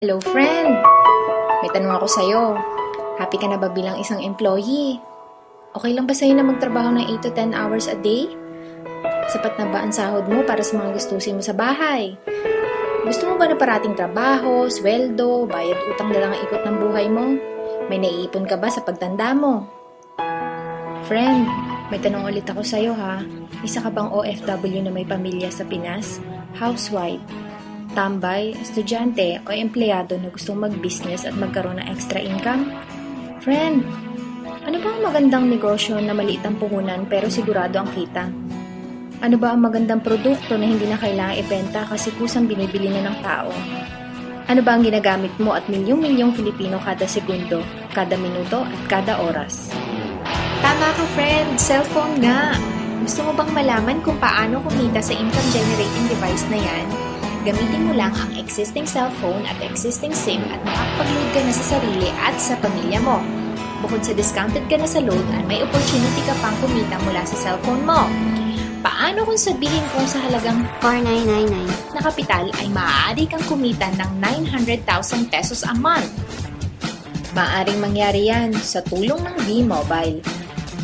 Hello friend! May tanong ako sa'yo. Happy ka na ba bilang isang employee? Okay lang ba sa'yo na magtrabaho ng 8 to 10 hours a day? Sapat na ba ang sahod mo para sa mga gustusin mo sa bahay? Gusto mo ba na parating trabaho, sweldo, bayad utang na lang ang ikot ng buhay mo? May naiipon ka ba sa pagtanda mo? Friend, may tanong ulit ako sa'yo ha. Isa ka bang OFW na may pamilya sa Pinas? Housewife? Tambay, estudyante o empleyado na gustong mag-business at magkaroon ng extra income? Friend, ano ba ang magandang negosyo na maliit ang puhunan pero sigurado ang kita? Ano ba ang magandang produkto na hindi na kailangang ibenta kasi kusang binibili na ng tao? Ano ba ang ginagamit mo at milyong-milyong Filipino kada segundo, kada minuto at kada oras? Tama ka, friend. Cellphone nga. Gusto mo bang malaman kung paano kumita sa income-generating device na yan? Gamitin mo lang ang existing cellphone at existing SIM at makakapag-load ka na sa sarili at sa pamilya mo. Bukod sa discounted ka na sa load, ay may opportunity ka pang kumita mula sa cellphone mo. Paano kung sabihin kung sa halagang 4999 na kapital ay maaari kang kumita ng 900,000 pesos a month? Maaring mangyari yan sa tulong ng V-Mobile.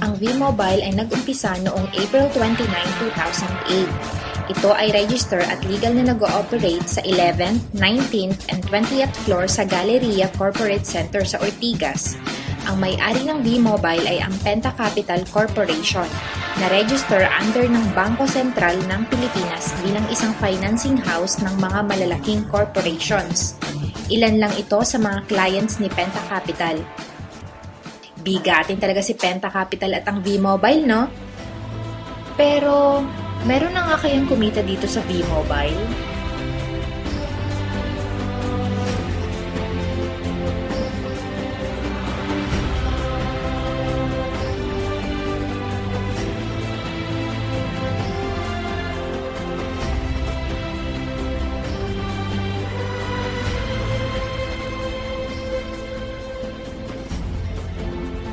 Ang V-Mobile ay nag-umpisa noong April 29, 2008. Ito ay register at legal na nag-ooperate sa 11th, 19th, and 20th floor sa Galleria Corporate Center sa Ortigas. Ang may-ari ng V-Mobile ay ang Penta Capital Corporation, na register under ng Bangko Sentral ng Pilipinas bilang isang financing house ng mga malalaking corporations. Ilan lang ito sa mga clients ni Penta Capital. Bigatin talaga si Penta Capital at ang V-Mobile, no? Pero meron na nga kayang kumita dito sa V-Mobile?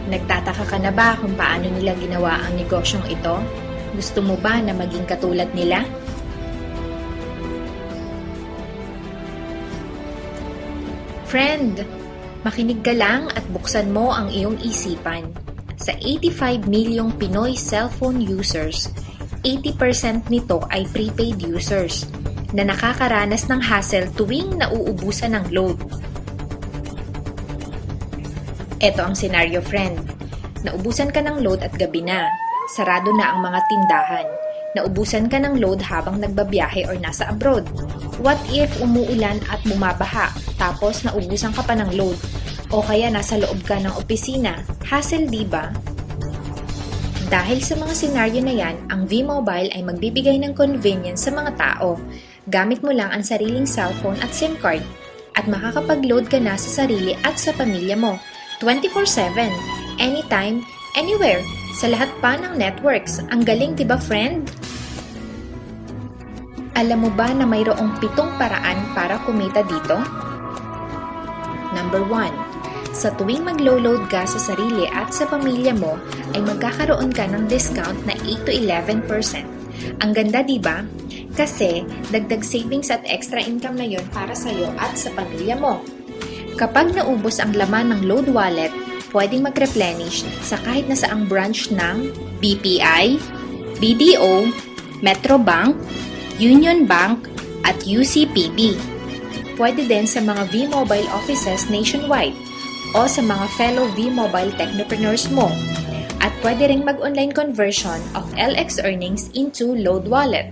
Nagtataka ka na ba kung paano nila ginawa ang negosyong ito? Gusto mo ba na maging katulad nila? Friend, makinig ka lang at buksan mo ang iyong isipan. Sa 85 milyong Pinoy cellphone users, 80% nito ay prepaid users na nakakaranas ng hassle tuwing nauubusan ng load. Ito ang senaryo, friend. Naubusan ka ng load at gabi na. Sarado na ang mga tindahan. Naubusan ka ng load habang nagbabiyahe or nasa abroad. What if umuulan at bumabaha, tapos naubusan ka pa ng load? O kaya nasa loob ka ng opisina. Hassle, diba? Dahil sa mga senaryo na yan, ang V-Mobile ay magbibigay ng convenience sa mga tao. Gamit mo lang ang sariling cellphone at SIM card. At makakapag-load ka na sa sarili at sa pamilya mo. 24/7, anytime, anywhere, sa lahat pa ng networks. Ang galing, diba, friend? Alam mo ba na mayroong 7 paraan para kumita dito? Number 1. Sa tuwing maglo-load ka sa sarili at sa pamilya mo, ay magkakaroon ka ng discount na 8 to 11%. Ang ganda, diba? Kasi dagdag savings at extra income na yon para sa'yo at sa pamilya mo. Kapag naubos ang laman ng load wallet, pwedeng mag-replenish sa kahit na saang branch ng BPI, BDO, Metrobank, Union Bank, at UCPB. Pwede din sa mga V-Mobile offices nationwide o sa mga fellow V-Mobile technopreneurs mo. At pwede ring mag-online conversion of LX earnings into load wallet.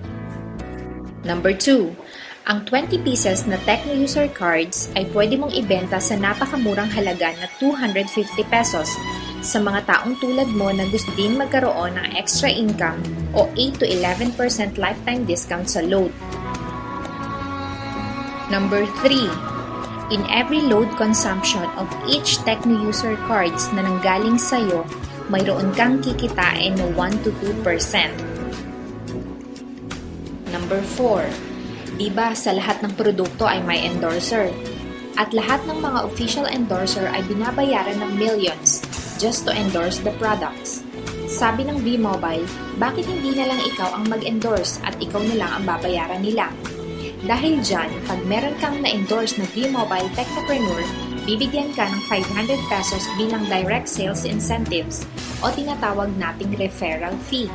Number 2. Ang 20 pieces na Tecno User Cards ay pwede mong ibenta sa napakamurang halaga na 250 pesos sa mga taong tulad mo na gusto din magkaroon ng extra income o 8 to 11% lifetime discount sa load. Number 3. In every load consumption of each Tecno User Cards na nanggaling sa'yo, mayroon kang kikitain na 1 to 2%. Number 4. Diba sa lahat ng produkto ay may endorser? At lahat ng mga official endorser ay binabayaran ng millions just to endorse the products. Sabi ng V-Mobile, bakit hindi na lang ikaw ang mag-endorse at ikaw na lang ang babayaran nila? Dahil dyan, pag meron kang na-endorse na V-Mobile Technopreneur, bibigyan ka ng 500 pesos bilang direct sales incentives o tinatawag nating referral fee.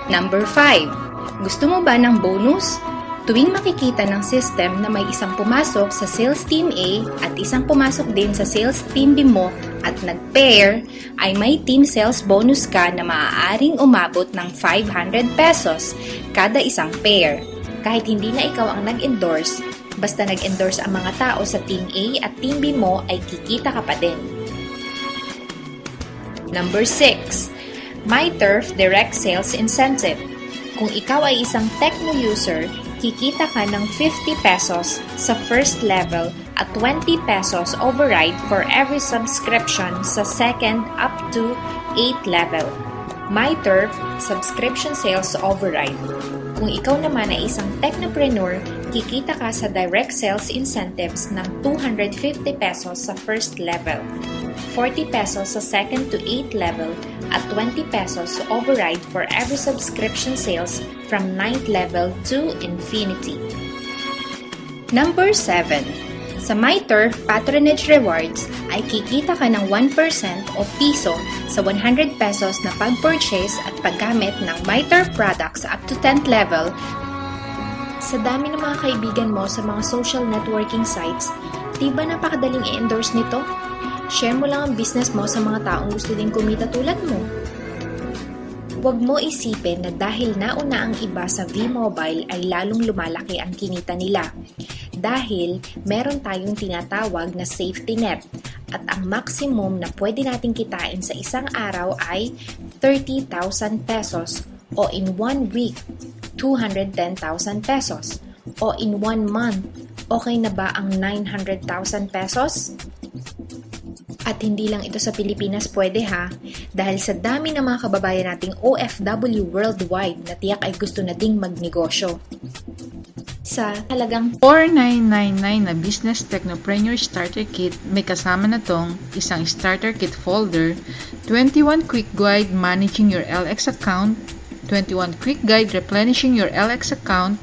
Number 5. Gusto mo ba ng bonus? Tuwing makikita ng system na may isang pumasok sa sales team A at isang pumasok din sa sales team B mo at nag-pair, ay may team sales bonus ka na maaaring umabot ng 500 pesos kada isang pair. Kahit hindi na ikaw ang nag-endorse, basta nag-endorse ang mga tao sa team A at team B mo ay kikita ka pa din. Number 6. MyTurf Direct Sales Incentive. Kung ikaw ay isang Tecno user, kikita ka ng 50 pesos sa first level at 20 pesos override for every subscription sa second up to 8 level. MyTurf Subscription Sales Override. Kung ikaw naman ay isang technopreneur, kikita ka sa direct sales incentives ng 250 pesos sa first level, 40 pesos sa second to 8 level, at 20 pesos override for every subscription sales from 9th level to infinity. Number 7. Sa MyTurf Patronage Rewards ay kikita ka ng 1% o piso sa 100 pesos na pag-purchase at paggamit ng MyTurf products up to 10th level. Sa dami ng mga kaibigan mo sa mga social networking sites, di ba napakadaling i-endorse nito? Share mo lang ang business mo sa mga taong gusto din kumita tulad mo. Huwag mo isipin na dahil nauna ang iba sa V-Mobile ay lalong lumalaki ang kinita nila. Dahil meron tayong tinatawag na safety net at ang maximum na pwede nating kitain sa isang araw ay 30,000 pesos o in 1 week, 210,000 pesos o in 1 month, okay na ba ang 900,000 pesos? At hindi lang ito sa Pilipinas pwede ha, dahil sa dami ng mga kababayan nating OFW worldwide na tiyak ay gusto na ding magnegosyo. Sa halagang 4,999 na Business Technopreneur Starter Kit, may kasama na tong isang Starter Kit folder, 21 Quick Guide Managing Your LX Account, 21 Quick Guide Replenishing Your LX Account,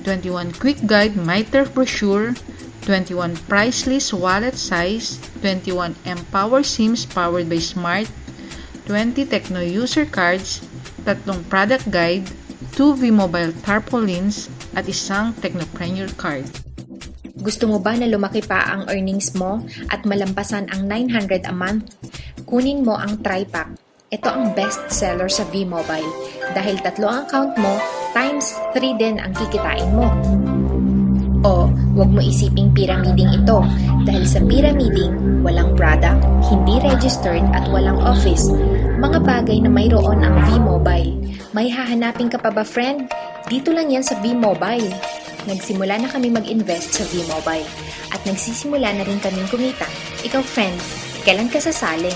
21 Quick Guide MyTurf Brochure, 21 Price List Wallet Size, 21 Empower SIMs powered by Smart, 20 Tecno User Cards, 3 Product Guide, 2 V-Mobile Tarpaulins, at isang Technopreneur Card. gusto mo ba na lumaki pa ang earnings mo at malampasan ang 900 a month? Kunin mo ang TriPack. Ito ang best seller sa V-Mobile dahil 3 ang account mo times 3 din ang kikitain mo. O, huwag mo isiping pyramiding ito dahil sa pyramiding, walang product, hindi registered at walang office. Mga bagay na mayroon ang V-Mobile. May hahanapin ka pa ba, friend? Dito lang yan sa V-Mobile. Nagsimula na kami mag-invest sa V-Mobile at nagsisimula na rin kaming kumita. Ikaw, friend, kailan ka sasali?